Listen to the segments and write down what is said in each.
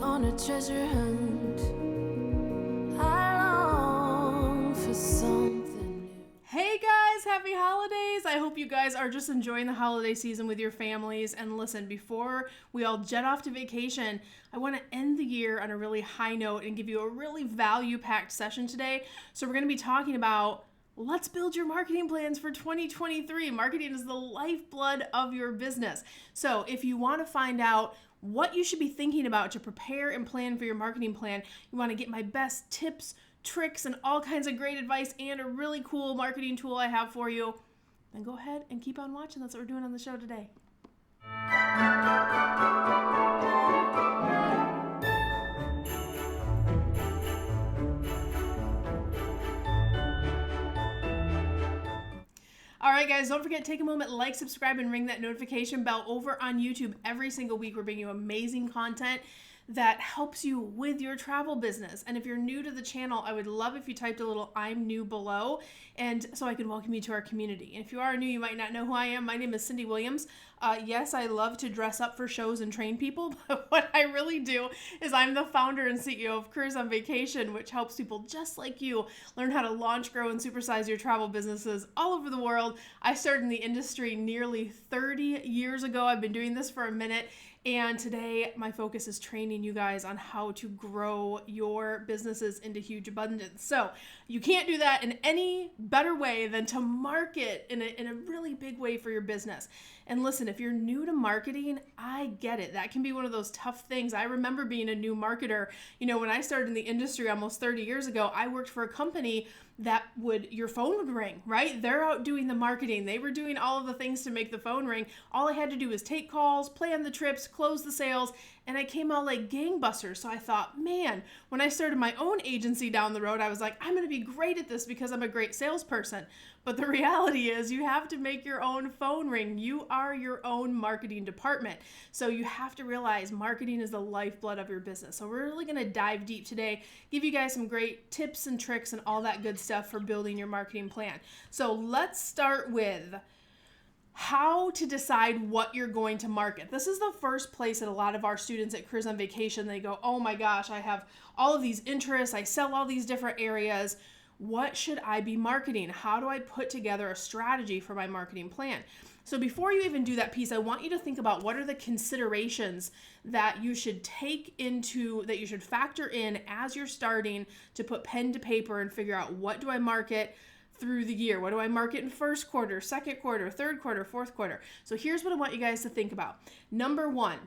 on a treasure hunt. I long for something new. Hey guys, happy holidays! I hope you guys are just enjoying the holiday season with your families. And listen, before we all jet off to vacation, I want to end the year on a really high note and give you a really value-packed session today. So we're going to be talking about let's build your marketing plans for 2023. Marketing is the lifeblood of your business. So if you want to find out what you should be thinking about to prepare and plan for your marketing plan, you want to get my best tips, tricks, and all kinds of great advice and a really cool marketing tool I have for you, then go ahead and keep on watching. That's what we're doing on the show today. All right, guys, don't forget, take a moment, like, subscribe, and ring that notification bell over on YouTube. Every single week, we're bringing you amazing content that helps you with your travel business. And if you're new to the channel, I would love if you typed a little "I'm new" below, and so I can welcome you to our community. And if you are new, you might not know who I am. My name is Cyndi Williams. Yes, I love to dress up for shows and train people, but what I really do is I'm the founder and CEO of Cruise on Vacation, which helps people just like you learn how to launch, grow, and supersize your travel businesses all over the world. I started in the industry nearly 30 years ago. I've been doing this for a minute, and today my focus is training you guys on how to grow your businesses into huge abundance. So you can't do that in any better way than to market in a really big way for your business. And listen, if you're new to marketing, I get it. That can be one of those tough things. I remember being a new marketer. You know, when I started in the industry almost 30 years ago, I worked for a company that your phone would ring, right? They're out doing the marketing. They were doing all of the things to make the phone ring. All I had to do was take calls, plan the trips, close the sales, and I came out like gangbusters. So I thought, man, when I started my own agency down the road, I was like, I'm going to be great at this because I'm a great salesperson. But the reality is you have to make your own phone ring. You are your own marketing department. So you have to realize marketing is the lifeblood of your business. So we're really going to dive deep today, give you guys some great tips and tricks and all that good stuff for building your marketing plan. So let's start with how to decide what you're going to market. This is the first place that a lot of our students at Cruise on Vacation, they go, oh my gosh, I have all of these interests. I sell all these different areas. What should I be marketing? How do I put together a strategy for my marketing plan? So before you even do that piece, I want you to think about what are the considerations that you should that you should factor in as you're starting to put pen to paper and figure out, what do I market through the year? What do I market in first quarter, second quarter, third quarter, fourth quarter? So here's what I want you guys to think about. Number one,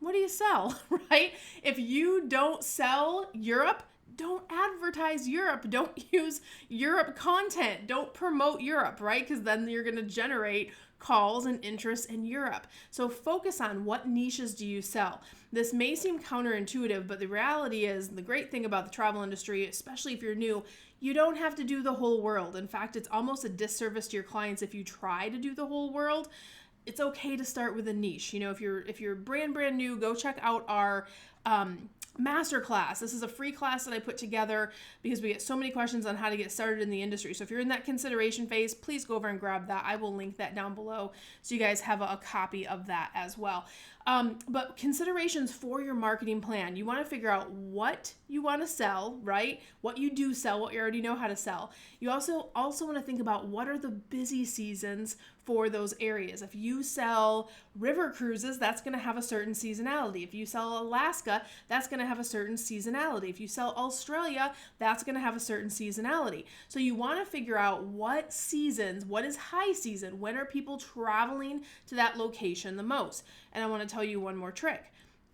what do you sell, right? If you don't sell Europe, don't advertise Europe. Don't use Europe content. Don't promote Europe, right? Because then you're going to generate calls and interest in Europe. So focus on what niches do you sell. This may seem counterintuitive, but the reality is, the great thing about the travel industry, especially if you're new, you don't have to do the whole world. In fact, it's almost a disservice to your clients if you try to do the whole world. It's okay to start with a niche. You know, if you're brand new, go check out our masterclass. This is a free class that I put together because we get so many questions on how to get started in the industry. So if you're in that consideration phase, please go over and grab that. I will link that down below so you guys have a copy of that as well. But considerations for your marketing plan. You want to figure out what you want to sell, right? What you do sell, what you already know how to sell. You also want to think about what are the busy seasons for those areas. If you sell river cruises, that's going to have a certain seasonality. If you sell Alaska, that's going to have a certain seasonality. If you sell Australia, that's going to have a certain seasonality. So you want to figure out what seasons, what is high season, when are people traveling to that location the most. And I want to tell you one more trick.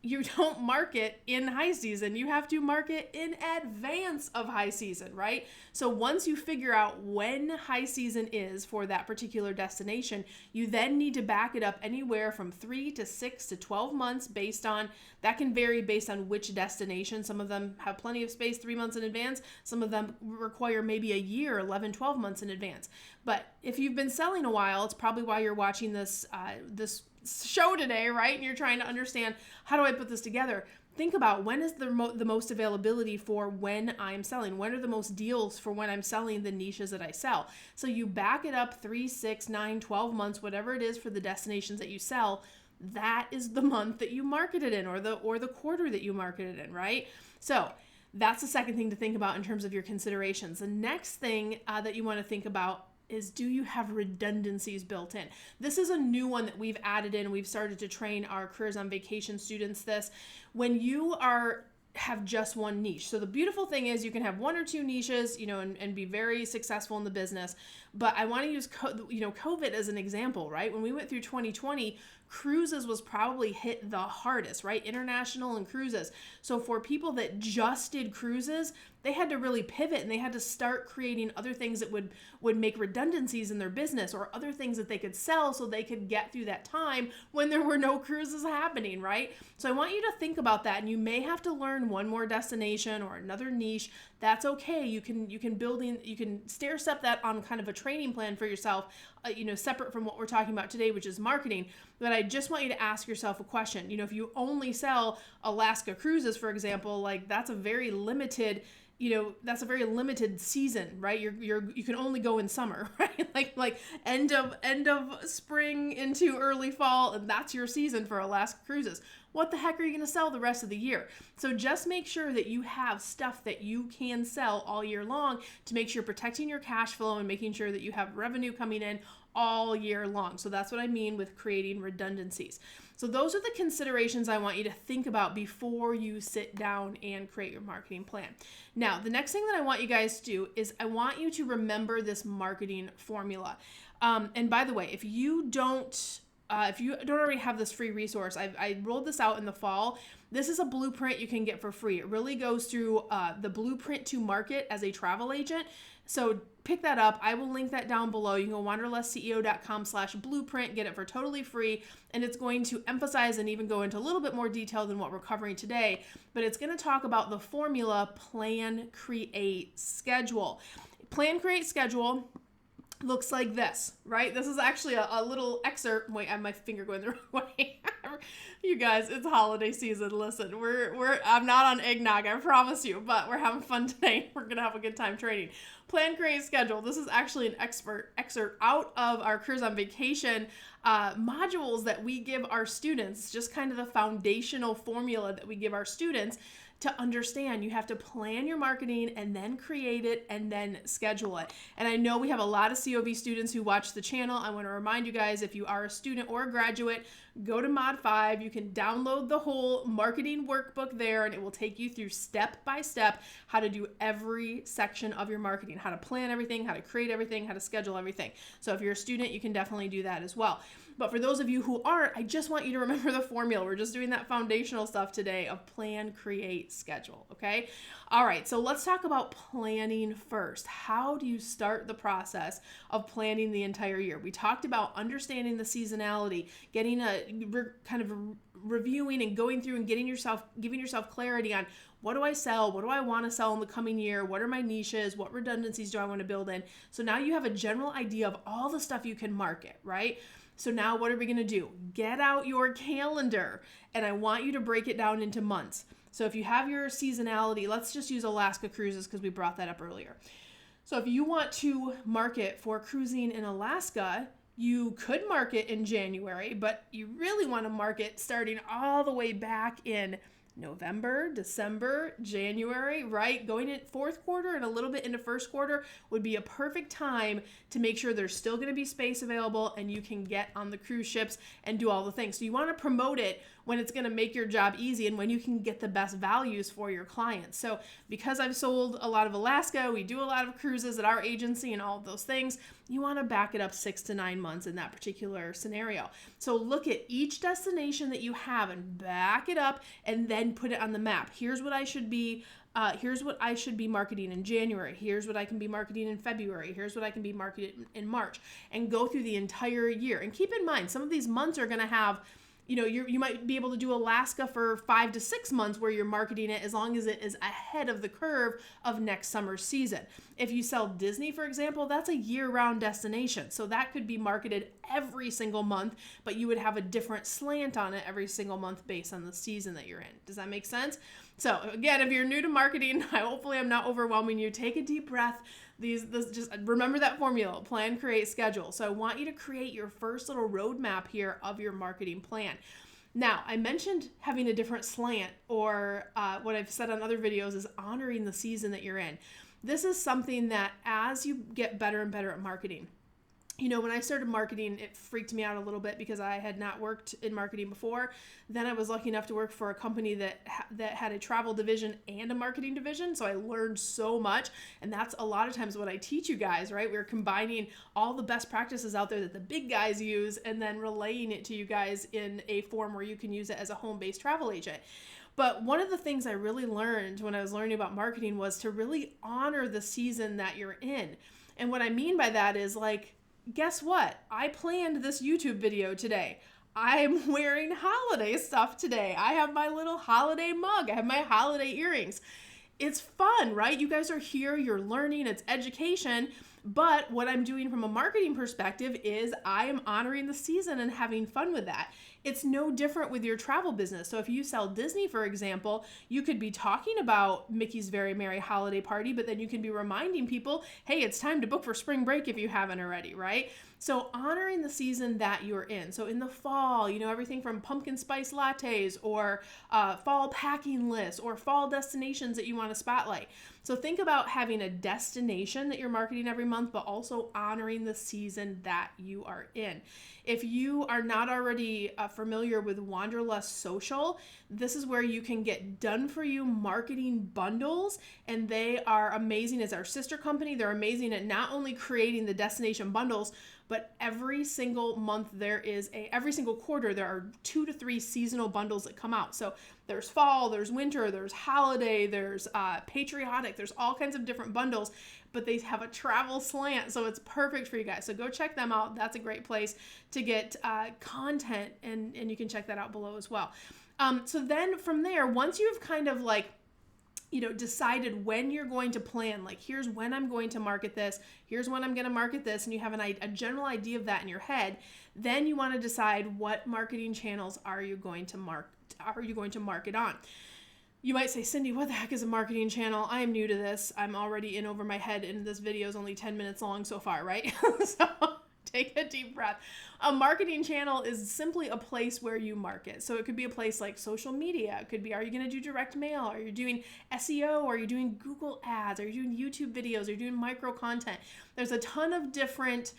You don't market in high season. You have to market in advance of high season, right? So once you figure out when high season is for that particular destination, you then need to back it up anywhere from 3 to 6 to 12 months that can vary based on which destination. Some of them have plenty of space 3 months in advance. Some of them require maybe a year, 11, 12 months in advance. But if you've been selling a while, it's probably why you're watching this show today, right? And you're trying to understand, how do I put this together? Think about, when is the most availability for when I'm selling? When are the most deals for when I'm selling the niches that I sell? So you back it up 3, 6, 9, 12 months, whatever it is for the destinations that you sell. that is the month that you market it in, or the quarter that you market it in, right? So that's the second thing to think about in terms of your considerations. The next thing that you want to think about is, do you have redundancies built in? This is a new one that we've added in. We've started to train our Careers on Vacation students this. When you have just one niche. So the beautiful thing is you can have one or two niches, and be very successful in the business. But I want to use, COVID as an example, right? When we went through 2020, cruises was probably hit the hardest, right? International and cruises. So for people that just did cruises, they had to really pivot, and they had to start creating other things that would make redundancies in their business, or other things that they could sell so they could get through that time when there were no cruises happening, right? So I want you to think about that, and you may have to learn one more destination or another niche. That's okay. You can stair step that on kind of a training plan for yourself, separate from what we're talking about today, which is marketing. But I just want you to ask yourself a question. If you only sell Alaska cruises, for example, like that's a very limited season, right? You can only go in summer, right? Like end of spring into early fall, and that's your season for Alaska cruises. What the heck are you going to sell the rest of the year? So just make sure that you have stuff that you can sell all year long to make sure you're protecting your cash flow and making sure that you have revenue coming in all year long. So that's what I mean with creating redundancies. So those are the considerations I want you to think about before you sit down and create your marketing plan. Now, the next thing that I want you guys to do is I want you to remember this marketing formula. And by the way, if you don't already have this free resource, I rolled this out in the fall. This is a blueprint you can get for free. It really goes through the blueprint to market as a travel agent. So pick that up. I will link that down below. You can go wanderlessceo.com/blueprint, get it for totally free. And it's going to emphasize and even go into a little bit more detail than what we're covering today. But it's going to talk about the formula plan, create, schedule. Plan, create, schedule looks like this, right? This is actually a little excerpt. Wait, I have my finger going the wrong way. You guys, it's holiday season. Listen, I'm not on eggnog, I promise you, but we're having fun today. We're gonna have a good time training. Plan, create, schedule. This is actually an excerpt out of our Careers on Vacation modules that we give our students, just kind of the foundational formula that we give our students to understand. You have to plan your marketing and then create it and then schedule it. And I know we have a lot of COV students who watch the channel. I want to remind you guys, if you are a student or a graduate, go to Mod 5. You can download the whole marketing workbook there, and it will take you through step by step how to do every section of your marketing, how to plan everything, how to create everything, how to schedule everything. So if you're a student, you can definitely do that as well. But for those of you who aren't, I just want you to remember the formula. We're just doing that foundational stuff today of plan, create, schedule, okay? All right, so let's talk about planning first. How do you start the process of planning the entire year? We talked about understanding the seasonality, getting reviewing and going through and giving yourself clarity on what do I sell? What do I want to sell in the coming year? What are my niches? What redundancies do I want to build in? So now you have a general idea of all the stuff you can market, right? So now what are we going to do? Get out your calendar, and I want you to break it down into months. So if you have your seasonality, let's just use Alaska cruises because we brought that up earlier. So if you want to market for cruising in Alaska, you could market in January, but you really want to market starting all the way back in November, December, January, right? Going in fourth quarter and a little bit into first quarter would be a perfect time to make sure there's still going to be space available and you can get on the cruise ships and do all the things. So you want to promote it when it's going to make your job easy and when you can get the best values for your clients. So because I've sold a lot of Alaska, we do a lot of cruises at our agency and all of those things, you want to back it up 6 to 9 months in that particular scenario. So look at each destination that you have and back it up and then put it on the map. Here's what I should be marketing in January. Here's what I can be marketing in February. Here's what I can be marketing in March, and go through the entire year. And keep in mind, some of these months are going to have, you might be able to do Alaska for 5 to 6 months where you're marketing it as long as it is ahead of the curve of next summer season. If you sell Disney, for example, that's a year-round destination. So that could be marketed every single month, but you would have a different slant on it every single month based on the season that you're in. Does that make sense? So again, if you're new to marketing, hopefully I'm not overwhelming you. Take a deep breath. Just remember that formula: plan, create, schedule. So I want you to create your first little roadmap here of your marketing plan. Now, I mentioned having a different slant, or what I've said on other videos is honoring the season that you're in. This is something that as you get better and better at marketing, when I started marketing, it freaked me out a little bit because I had not worked in marketing before. Then I was lucky enough to work for a company that had a travel division and a marketing division. So I learned so much. And that's a lot of times what I teach you guys, right? We're combining all the best practices out there that the big guys use and then relaying it to you guys in a form where you can use it as a home-based travel agent. But one of the things I really learned when I was learning about marketing was to really honor the season that you're in. And what I mean by that is, like, guess what? I planned this YouTube video today. I'm wearing holiday stuff today. I have my little holiday mug. I have my holiday earrings. It's fun, right? You guys are here, you're learning, it's education. But what I'm doing from a marketing perspective is I am honoring the season and having fun with that. It's no different with your travel business. So if you sell Disney, for example, you could be talking about Mickey's Very Merry Holiday Party, but then you can be reminding people, hey, it's time to book for spring break if you haven't already, right? So honoring the season that you're in. So in the fall, everything from pumpkin spice lattes or fall packing lists or fall destinations that you want to spotlight. So think about having a destination that you're marketing every month, but also honoring the season that you are in. If you are not already familiar with Wanderlust Social, this is where you can get done for you marketing bundles, and they are amazing. As our sister company, they're amazing at not only creating the destination bundles, but every single month every single quarter, there are 2 to 3 seasonal bundles that come out. So there's fall, there's winter, there's holiday, there's patriotic, there's all kinds of different bundles, but they have a travel slant. So it's perfect for you guys. So go check them out. That's a great place to get content, and you can check that out below as well. So then from there, once you've kind of decided when you're going to plan, like, here's when I'm going to market this, here's when I'm going to market this, and you have a general idea of that in your head, then you want to decide what marketing channels are you going to market on. You might say, Cyndi, what the heck is a marketing channel? I am new to this. I'm already in over my head, and this video is only 10 minutes long so far, right? So take a deep breath. A marketing channel is simply a place where you market. So it could be a place like social media. It could be, are you going to do direct mail? Are you doing SEO? Are you doing Google ads? Are you doing YouTube videos? Are you doing micro content? There's a ton of different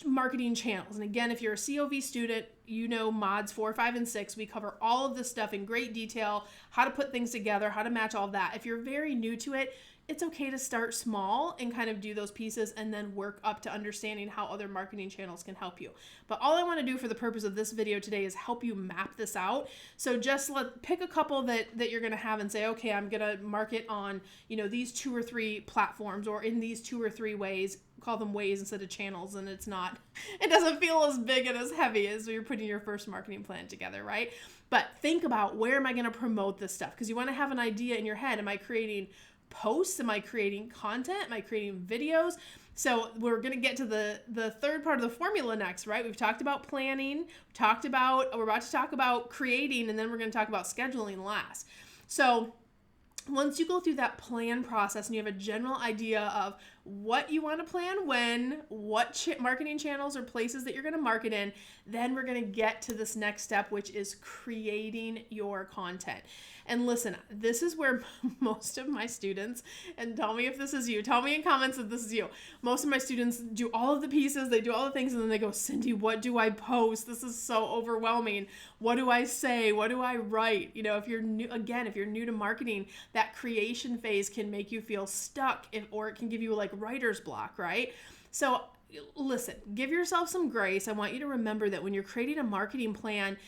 marketing channels. And again, if you're a COV student, mods 4, 5, and 6. We cover all of this stuff in great detail, how to put things together, how to match all of that. If you're very new to it, it's okay to start small and kind of do those pieces and then work up to understanding how other marketing channels can help you. But all I want to do for the purpose of this video today is help you map this out. So just pick a couple that you're going to have and say, okay, I'm going to market on, these 2 or 3 platforms, or in these 2 or 3 ways. Call them ways instead of channels, and it doesn't feel as big and as heavy as when you're putting your first marketing plan together, right? But think about, where am I going to promote this stuff? Because you want to have an idea in your head. Am I creating posts? Am I creating content? Am I creating videos? So we're going to get to the third part of the formula next, right? We've talked about planning, we're about to talk about creating, and then we're going to talk about scheduling last. So once you go through that plan process and you have a general idea of what you want to plan when, what marketing channels or places that you're going to market in, then we're going to get to this next step, which is creating your content. And listen, this is where most of my students, and tell me if this is you, tell me in comments if this is you. Most of my students do all of the pieces, they do all the things, and then they go, Cyndi, what do I post? This is so overwhelming. What do I say? What do I write? If you're new to marketing, that creation phase can make you feel stuck, or it can give you writer's block, right? So listen, give yourself some grace. I want you to remember that when you're creating a marketing plan,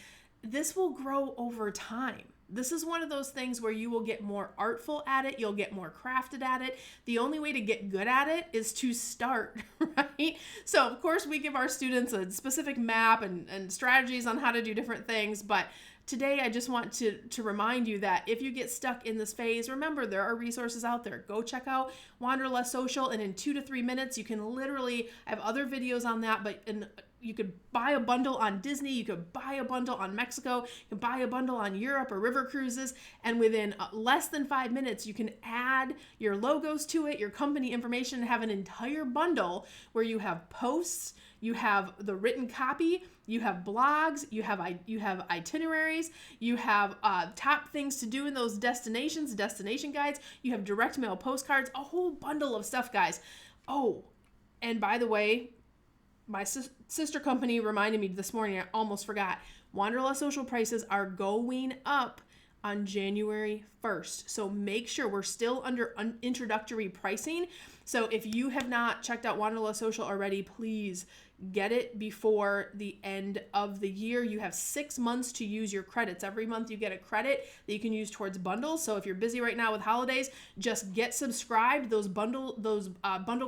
this will grow over time. This is one of those things where you will get more artful at it. You'll get more crafted at it. The only way to get good at it is to start, right? So of course we give our students a specific map and strategies on how to do different things. But today I just want to remind you that if you get stuck in this phase, remember there are resources out there. Go check out Wanderlust Social, and in 2 to 3 minutes, you can literally, I have other videos on that, but in you could buy a bundle on Disney, you could buy a bundle on Mexico, you can buy a bundle on Europe or river cruises, and within less than 5 minutes, you can add your logos to it, your company information, and have an entire bundle where you have posts, you have the written copy, you have blogs, you have itineraries, you have top things to do in those destinations, destination guides, you have direct mail postcards, a whole bundle of stuff, guys. Oh, and by the way, my sister company reminded me this morning, I almost forgot. Wanderlust Social prices are going up on January 1st. So make sure we're still under introductory pricing. So if you have not checked out Wanderlust Social already, please get it before the end of the year. You have 6 months to use your credits. Every month you get a credit that you can use towards bundles. So if you're busy right now with holidays, just get subscribed. Those bundle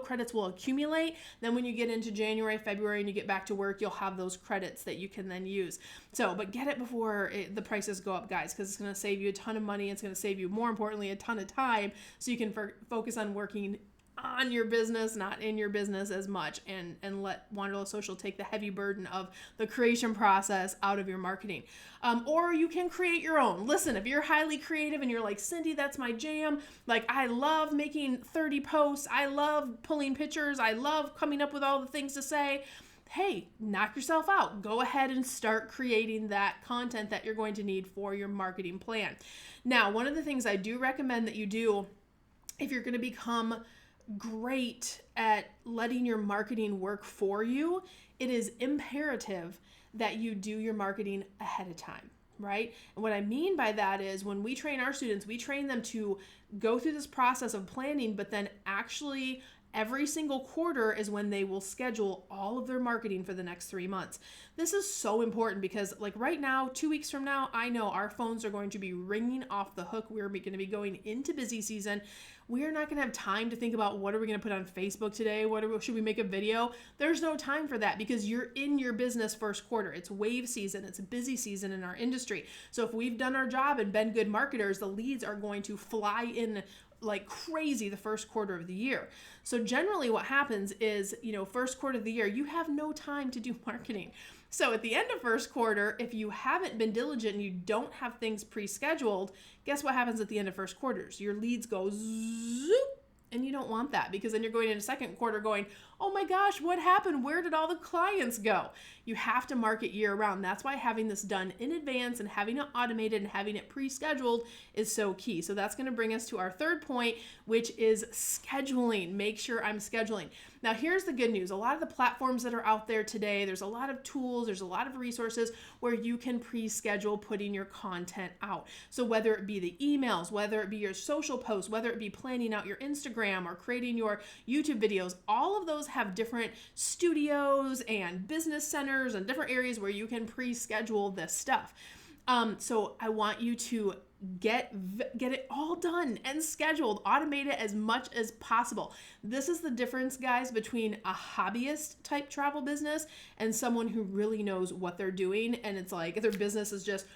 credits will accumulate. Then when you get into January, February, and you get back to work, you'll have those credits that you can then use. So, but get it before the prices go up, guys, because it's going to save you a ton of money. It's going to save you, more importantly, a ton of time, so you can focus on working on your business, not in your business as much, and let Wanderlust Social take the heavy burden of the creation process out of your marketing. Or you can create your own. Listen, if you're highly creative and you're like, Cyndi, that's my jam. Like, I love making 30 posts. I love pulling pictures. I love coming up with all the things to say. Hey, knock yourself out. Go ahead and start creating that content that you're going to need for your marketing plan. Now, one of the things I do recommend that you do if you're going to become great at letting your marketing work for you, it is imperative that you do your marketing ahead of time, right? And what I mean by that is, when we train our students, we train them to go through this process of planning, but then actually every single quarter is when they will schedule all of their marketing for the next 3 months. This is so important because, like, right now, 2 weeks from now, I know our phones are going to be ringing off the hook. We're going to be going into busy season. We are not going to have time to think about, what are we going to put on Facebook today? Should we make a video? There's no time for that, because you're in your business first quarter. It's wave season. It's a busy season in our industry. So if we've done our job and been good marketers, the leads are going to fly in like crazy the first quarter of the year. So generally what happens is, first quarter of the year, you have no time to do marketing. So at the end of first quarter, if you haven't been diligent and you don't have things pre-scheduled, guess what happens at the end of first quarters? Your leads go zoop, and you don't want that, because then you're going into second quarter going, oh my gosh, what happened? Where did all the clients go? You have to market year round. That's why having this done in advance and having it automated and having it pre-scheduled is so key. So that's going to bring us to our third point, which is scheduling. Make sure I'm scheduling. Now, here's the good news. A lot of the platforms that are out there today, there's a lot of tools, there's a lot of resources where you can pre-schedule putting your content out. So whether it be the emails, whether it be your social posts, whether it be planning out your Instagram or creating your YouTube videos, all of those have different studios and business centers and different areas where you can pre-schedule this stuff. So I want you to get it all done and scheduled, automate it as much as possible. This is the difference, guys, between a hobbyist type travel business and someone who really knows what they're doing, and it's like their business is just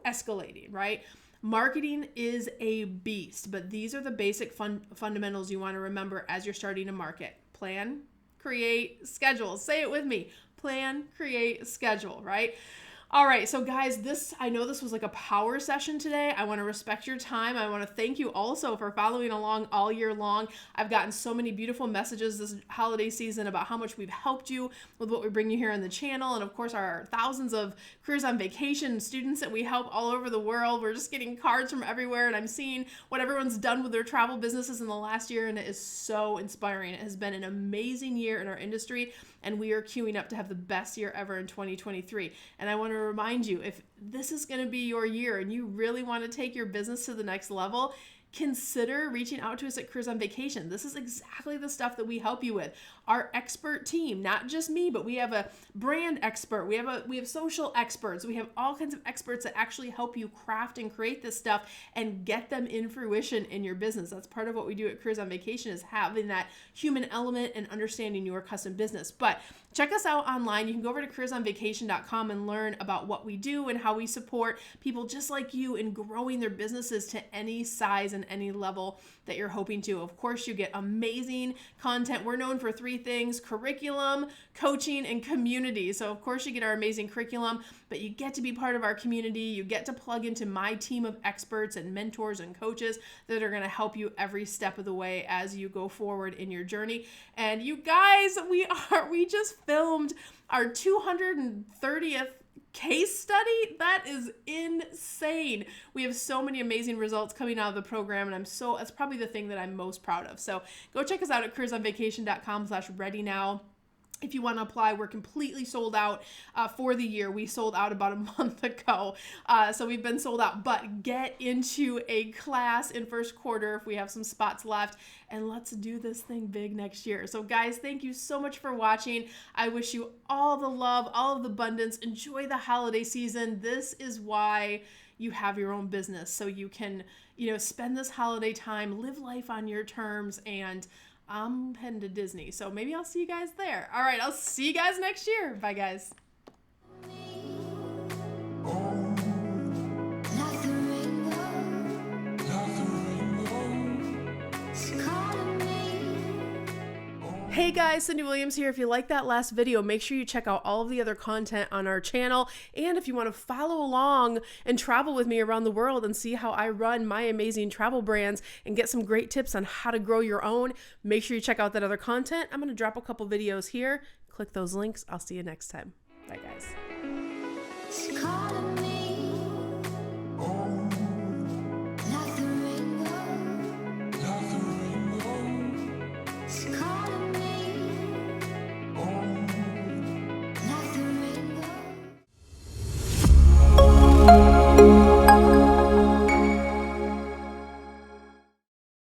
escalating, right? Marketing is a beast, but these are the basic fundamentals you want to remember as you're starting to market. Plan, create, schedule. Say it with me. Plan, create, schedule, right? All right, so guys, I know this was like a power session today. I want to respect your time. I want to thank you also for following along all year long. I've gotten so many beautiful messages this holiday season about how much we've helped you with what we bring you here on the channel. And of course, our thousands of Careers on Vacation students that we help all over the world. We're just getting cards from everywhere, and I'm seeing what everyone's done with their travel businesses in the last year, and it is so inspiring. It has been an amazing year in our industry, and we are queuing up to have the best year ever in 2023. And I want to remind you, if this is going to be your year and you really want to take your business to the next level, consider reaching out to us at Careers on Vacation. This is exactly the stuff that we help you with. Our expert team, not just me, but we have a brand expert. We have social experts. We have all kinds of experts that actually help you craft and create this stuff and get them in fruition in your business. That's part of what we do at Careers on Vacation, is having that human element and understanding your custom business. But check us out online. You can go over to careersonvacation.com and learn about what we do and how we support people just like you in growing their businesses to any size and any level that you're hoping to. Of course, you get amazing content. We're known for 3 things: curriculum, coaching, and community. So of course you get our amazing curriculum, but you get to be part of our community. You get to plug into my team of experts and mentors and coaches that are going to help you every step of the way as you go forward in your journey. And you guys, we just filmed our 230th case study. That is insane. We have so many amazing results coming out of the program, and that's probably the thing that I'm most proud of. So go check us out at careersonvacation.com/ready-now. If you want to apply, we're completely sold out for the year. We sold out about a month ago, so we've been sold out. But get into a class in first quarter if we have some spots left, and let's do this thing big next year. So guys, thank you so much for watching. I wish you all the love, all of the abundance. Enjoy the holiday season. This is why you have your own business, so you can, spend this holiday time, live life on your terms, and I'm heading to Disney, so maybe I'll see you guys there. All right, I'll see you guys next year. Bye, guys. Hey guys, Cyndi Williams here. If you like that last video, make sure you check out all of the other content on our channel. And if you want to follow along and travel with me around the world and see how I run my amazing travel brands and get some great tips on how to grow your own, make sure you check out that other content. I'm going to drop a couple videos here. Click those links. I'll see you next time. Bye guys.